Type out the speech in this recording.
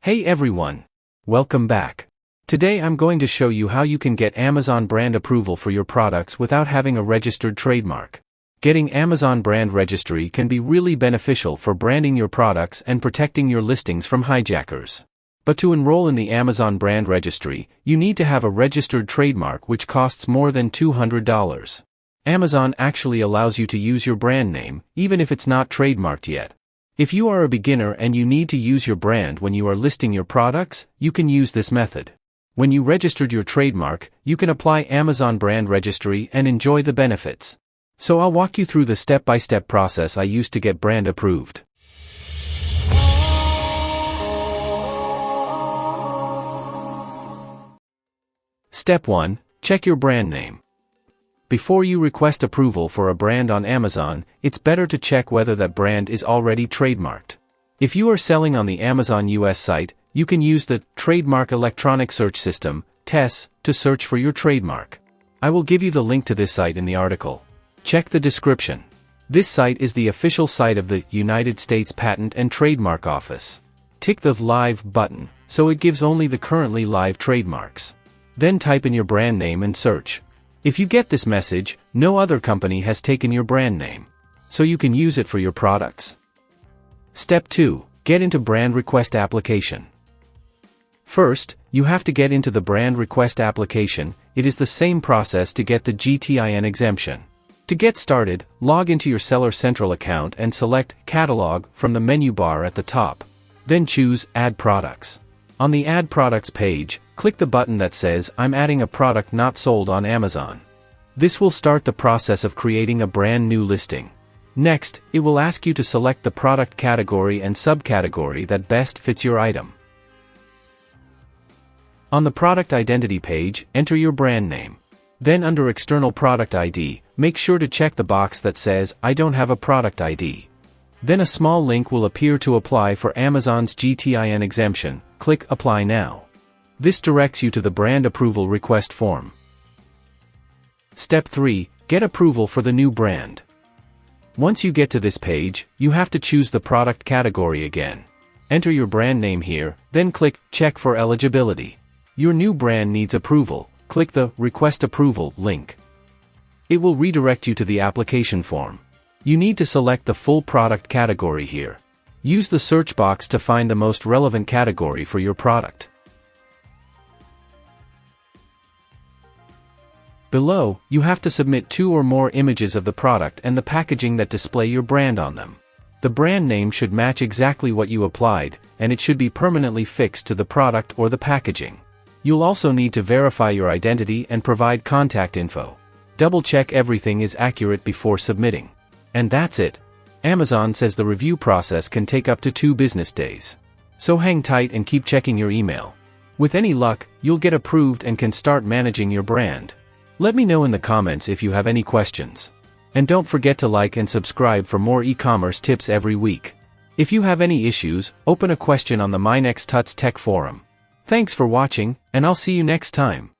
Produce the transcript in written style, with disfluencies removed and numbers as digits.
Hey everyone! Welcome back. Today I'm going to show you how you can get Amazon brand approval for your products without having a registered trademark. Getting Amazon brand registry can be really beneficial for branding your products and protecting your listings from hijackers. But to enroll in the Amazon brand registry, you need to have a registered trademark which costs more than $200. Amazon actually allows you to use your brand name, even if it's not trademarked yet. If you are a beginner and you need to use your brand when you are listing your products, you can use this method. When you registered your trademark, you can apply Amazon brand registry and enjoy the benefits. So I'll walk you through the step-by-step process I used to get brand approved. Step 1. Check your brand name. Before you request approval for a brand on Amazon, it's better to check whether that brand is already trademarked. If you are selling on the Amazon US site, you can use the Trademark Electronic Search System, TESS, to search for your trademark. I will give you the link to this site in the article. Check the description. This site is the official site of the United States Patent and Trademark Office. Tick the Live button, so it gives only the currently live trademarks. Then type in your brand name and search. If you get this message, no other company has taken your brand name, so you can use it for your products. Step 2. Get into brand request application. First, you have to get into the brand request application. It is the same process to get the GTIN exemption. To get started, log into your Seller Central account and select Catalog from the menu bar at the top. Then choose Add Products. On the Add Products page, click the button that says I'm adding a product not sold on Amazon. This will start the process of creating a brand new listing. Next, it will ask you to select the product category and subcategory that best fits your item. On the product identity page, enter your brand name. Then under External Product ID, make sure to check the box that says I don't have a product ID. Then a small link will appear to apply for Amazon's GTIN exemption. Click Apply Now. This directs you to the brand approval request form. Step 3. Get approval for the new brand. Once you get to this page, you have to choose the product category again. Enter your brand name here, then click Check for eligibility. Your new brand needs approval. Click the Request Approval link. It will redirect you to the application form. You need to select the full product category here. Use the search box to find the most relevant category for your product. Below, you have to submit 2 or more images of the product and the packaging that display your brand on them. The brand name should match exactly what you applied, and it should be permanently fixed to the product or the packaging. You'll also need to verify your identity and provide contact info. Double-check everything is accurate before submitting. And that's it. Amazon says the review process can take up to 2 business days. So hang tight and keep checking your email. With any luck, you'll get approved and can start managing your brand. Let me know in the comments if you have any questions. And don't forget to like and subscribe for more e-commerce tips every week. If you have any issues, open a question on the MineX Tuts Tech Forum. Thanks for watching, and I'll see you next time.